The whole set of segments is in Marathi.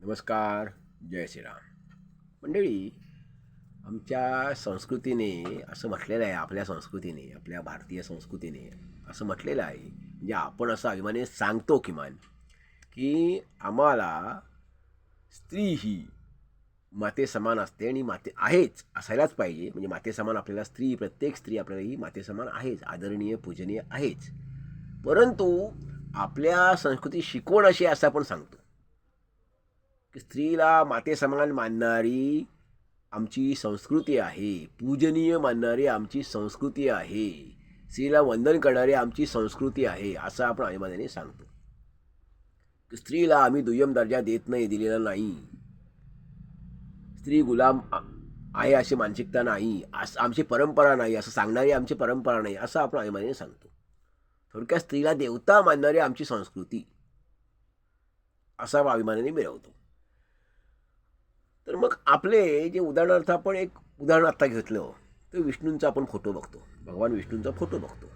नमस्कार. जय श्रीराम. मंडळी, आमच्या संस्कृतीने असं म्हटलेलं आहे, आपल्या संस्कृतीने, आपल्या भारतीय संस्कृतीने असं म्हटलेलं आहे, म्हणजे आपण असं अभिमानाने सांगतो किमान, की आम्हाला स्त्री ही माते समान असते आणि माते आहेच, असायलाच पाहिजे. म्हणजे माते समान आपल्याला स्त्री, प्रत्येक स्त्री आपल्याला ही माते समान आहेच, आदरणीय पूजनीय आहेच. परंतु आपल्या संस्कृती शिकवण अशी असं आपण सांगतो की स्त्रीला माते समान मानणारी आमची संस्कृती आहे, पूजनीय मानणारी आमची संस्कृती आहे, स्त्रीला वंदन करणारी आमची संस्कृती आहे, असं आपण अभिमानाने सांगतो. की स्त्रीला आम्ही दुय्यम दर्जा देत नाही, दिलेला नाही. स्त्री गुलाम आहे अशी मानसिकता नाही, असं आमची परंपरा नाही, असं सांगणारी आमची परंपरा नाही, असं आपण अभिमानाने सांगतो. थोडक्यात स्त्रीला देवता मानणारी आमची संस्कृती असा अभिमानाने मिळवतो. तर मग आपले जे उदाहरणार्थ आपण एक उदाहरण आत्ता घेतलं तर विष्णूंचा आपण फोटो बघतो, भगवान विष्णूंचा फोटो बघतो,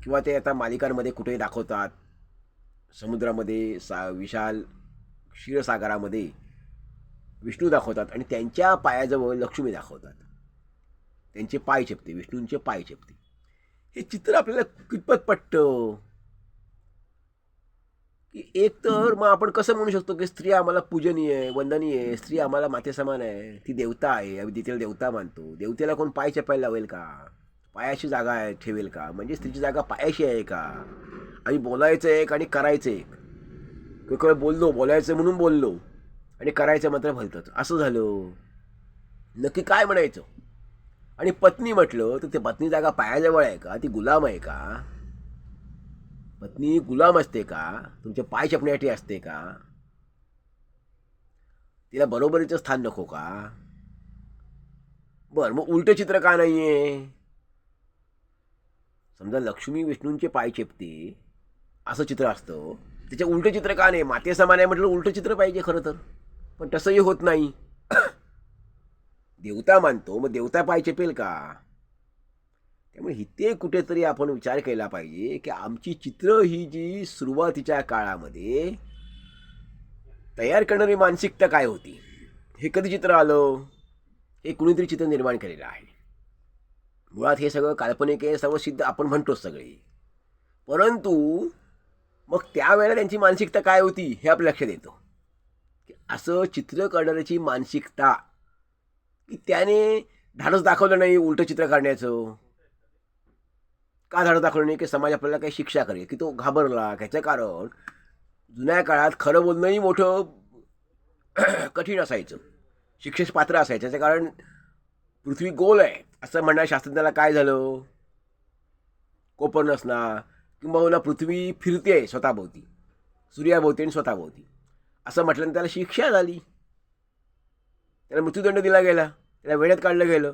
किंवा ते आता मालिकांमध्ये कुठे दाखवतात, समुद्रामध्ये विशाल क्षीरसागरामध्ये विष्णू दाखवतात आणि त्यांच्या पायाजवळ लक्ष्मी दाखवतात, त्यांचे पाय चेपते, विष्णूंचे पाय चेपते. हे चित्र आपल्याला कितपत पटतं की एक तर मग आपण कसं म्हणू शकतो की स्त्री आम्हाला पूजनीय आहे, वंदनीय आहे, स्त्री आम्हाला माते समान आहे, ती देवता आहे, आम्ही तिला देवता मानतो. देवतेला कोण पाय चपायला लावेल का? पायाशी जागा आहे ठेवेल का? म्हणजे स्त्रीची जागा पायाशी आहे का? आणि बोलायचं एक आणि करायचं एक. काही बोललो, बोलायचं म्हणून बोललो आणि करायचं मात्र भलतंच, असं झालं. नक्की काय म्हणायचं? आणि पत्नी म्हटलं तर ते पत्नी जागा पायाजवळ आहे का? ती गुलाम आहे का? पत्नी गुलाम असते का? तुमचे पाय चपण्यासाठी असते का? तिला बरोबरीचं स्थान नको का? बरं, मग उलटं चित्र का नाहीये? समजा लक्ष्मी विष्णूंचे पाय चेपते असं चित्र असतं, त्याचे उलटं चित्र का नाही? माते समान आहे म्हटलं उलटं चित्र पाहिजे खरं तर, पण तसंही होत नाही. देवता मानतो, मग देवता पाय चेपेल का? त्यामुळे इथे कुठेतरी आपण विचार केला पाहिजे की आमची चित्र ही जी सुरुवातीच्या काळामध्ये तयार करणारी मानसिकता काय होती, हे कधी चित्र आलं? हे कुणीतरी चित्र निर्माण केलेलं आहे. मुळात हे सगळं काल्पनिक आहे, सर्व सिद्ध आपण म्हणतोच सगळे. परंतु मग त्यावेळेला त्यांची मानसिकता काय होती हे आपल्या लक्षात येतं. की असं चित्र काढणाऱ्याची मानसिकता की त्याने धाडस दाखवलं नाही उलटं चित्र काढण्याचं. का धाडस दाखवलं नाही? की समाज आपल्याला काही शिक्षा करेल, की तो घाबरला. ह्याचं कारण जुन्या काळात खरं बोलणंही मोठं कठीण असायचं, शिक्षेस पात्र असायचं. त्याचं कारण पृथ्वी गोल आहे असं म्हणणाऱ्या शास्त्रज्ञाला काय झालं? कोपर्नसना किंवा पृथ्वी फिरते आहे स्वतःभोवती, सूर्याभोवती आणि स्वतःभोवती असं म्हटल्यानं त्याला शिक्षा झाली, त्याला मृत्यूदंड दिला गेला, त्याला वेळेत काढलं गेलं.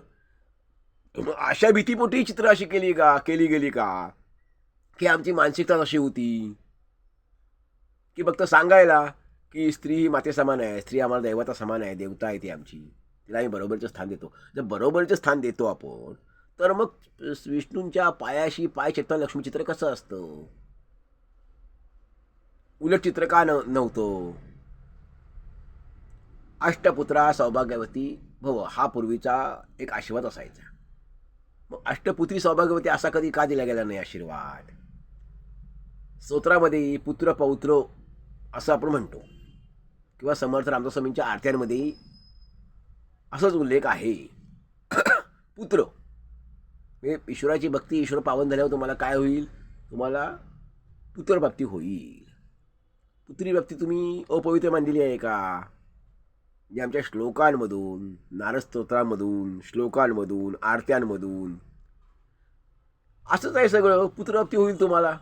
अशा भीतीपोटी चित्र अशी केली गेली का की आमची मानसिकता अशी होती की फक्त सांगायला की स्त्री ही माते समान आहे, स्त्री आम्हाला दैवता समान आहे, देवता आहे ती आमची, तिला आम्ही बरोबरचं स्थान देतो. जर बरोबरचं स्थान देतो आपण, तर मग विष्णूंच्या पायाशी पाय चेपताना लक्ष्मी चित्र कसं असतं? उलट चित्र का नव्हतं? अष्टपुत्रा सौभाग्यवती भव हा पूर्वीचा एक आशीर्वाद असायचा. मग अष्टपुत्री सौभाग्यवती असा कधी का दिला गेला नाही आशीर्वाद? स्तोत्रामध्ये पुत्र पौत्र असं आपण म्हणतो, किंवा समर्थ रामदास स्वामींच्या आरत्यांमध्ये असंच उल्लेख आहे. पुत्र म्हणजे ईश्वराची भक्ती, ईश्वर पावन झाल्यावर तुम्हाला काय होईल? तुम्हाला पुत्रप्राप्ती होईल. पुत्री बाबतीत तुम्ही अपवित्र मानलेली आहे का? जे आमच्या श्लोकांमधून, नारद स्तोत्रांमधून, श्लोकांमधून, आरत्यांमधून असंच आहे सगळं, पुत्रप्राप्ती होईल तुम्हाला.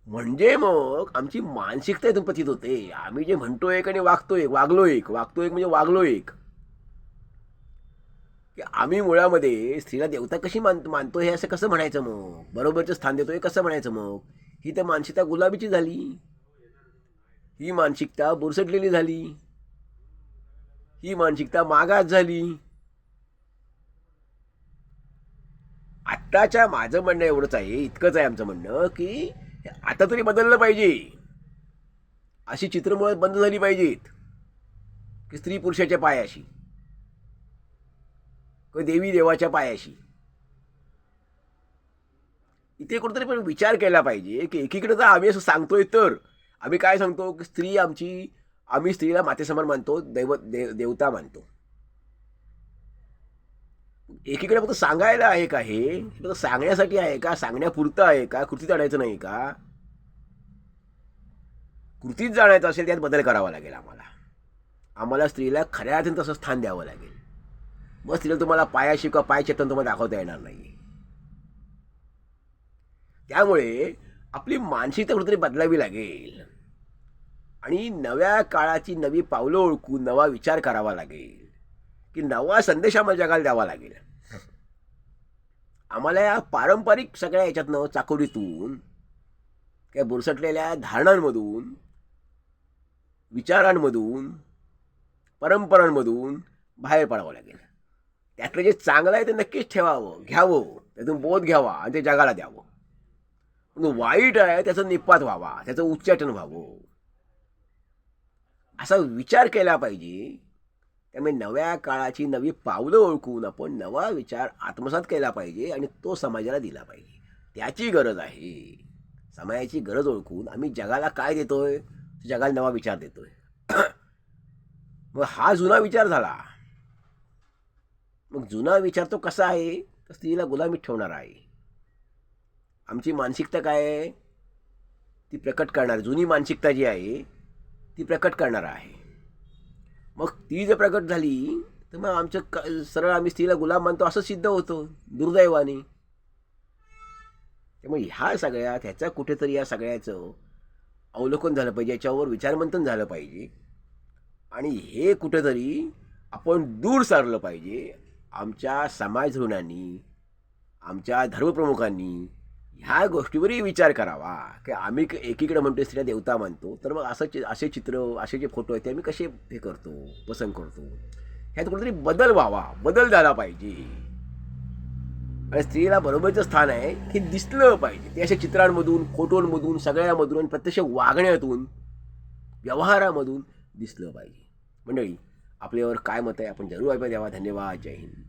म्हणजे मग आमची मानसिकता इथून पतित होते. आम्ही जे म्हणतो एक आणि वागतो एक, म्हणजे वागलो एक. की आम्ही मुळामध्ये स्त्रीला देवता कशी मानतो हे असं कसं म्हणायचं? मग बरोबरचं स्थान देतोय कसं म्हणायचं? मग ही तर मानसिकता गुलाबीची झाली, ही मानसिकता बुरसटलेली झाली, ही मानसिकता मागास झाली. आत्ताच्या माझं म्हणणं एवढंच आहे, इतकंच आहे आमचं म्हणणं, की आता तरी बदललं पाहिजे. अशी चित्र मुळात बंद झाली पाहिजेत की स्त्री पुरुषाच्या पायाशी किंवा देवी देवाच्या पायाशी. इथे कुठेतरी पण विचार केला पाहिजे की एकीकडे तर आम्ही असं सांगतोय, तर आम्ही काय सांगतो की स्त्री आमची, आम्ही स्त्रीला मातेसमान मानतो, देवता मानतो. एकीकडे फक्त सांगायला आहे का? हे फक्त सांगण्यासाठी आहे का? सांगण्यापुरतं आहे का? कृतीत आणायचं नाही का? कृतीत जाण्याचं असेल त्यात बदल करावा लागेल आम्हाला स्त्रीला खऱ्या अर्थाने तसं स्थान द्यावं लागेल. मग स्त्रीला तुम्हाला पायाशी किंवा पाय चेतन तुम्हाला दाखवता येणार नाही. त्यामुळे आपली मानसिकता कुठेतरी बदलावी लागेल आणि नव्या काळाची नवी पावलं ओळखून नवा विचार करावा लागेल की नवा संदेश आम्हाला जगाला द्यावा लागेल. आम्हाला या पारंपरिक सगळ्या याच्यातनं, चाकोरीतून, काय बुरसटलेल्या धारणांमधून, विचारांमधून, परंपरांमधून बाहेर पडावं लागेल. त्यातलं जे चांगलं आहे ते नक्कीच ठेवावं, घ्यावं, त्यातून बोध घ्यावा आणि ते जगाला द्यावं. पण वाईट आहे त्याचं निपात व्हावा, त्याचं उच्चाटन व्हावं, असा विचार केला पाहिजे. त्यामुळे नव्या काळाची नवी पावलं ओळखून आपण नवा विचार आत्मसात केला पाहिजे आणि तो समाजाला दिला पाहिजे. त्याची गरज आहे. समाजाची गरज ओळखून आम्ही जगाला काय देतोय? जगाला नवा विचार देतोय. मग हा जुना विचार झाला. मग जुना विचार तो कसा आहे? तर स्त्रीला गुलामीत ठेवणारा आहे. आमची मानसिकता काय आहे ती प्रकट करणार, जुनी मानसिकता जी आहे ती प्रकट करणार आहे. मग ती जर प्रकट झाली तर मग आमचं सरळ आम्ही स्त्रीला गुलाम मानतो असं सिद्ध होतं दुर्दैवाने. त्यामुळे ह्याचा कुठेतरी या सगळ्याचं अवलोकन झालं पाहिजे, याच्यावर विचारमंथन झालं पाहिजे आणि हे कुठेतरी आपण दूर सारलं पाहिजे. आमच्या समाज ऋणांनी, आमच्या धर्मप्रमुखांनी ह्या गोष्टीवरही विचार करावा की आम्ही एकीकडे म्हणतो स्त्रिया देवता मानतो, तर मग असे चित्र, असे जे फोटो आहेत ते आम्ही कसे हे करतो, पसंत करतो. ह्यात कुठेतरी बदल व्हावा, बदल झाला पाहिजे. आणि स्त्रीला बरोबरचं स्थान आहे हे दिसलं पाहिजे. ते अशा चित्रांमधून, फोटोंमधून, सगळ्यामधून आणि प्रत्यक्ष वागण्यातून, व्यवहारामधून दिसलं पाहिजे. मंडळी, आपल्यावर काय मत आहे आपण जरूर ऐकून द्यावा. धन्यवाद. जय हिंद.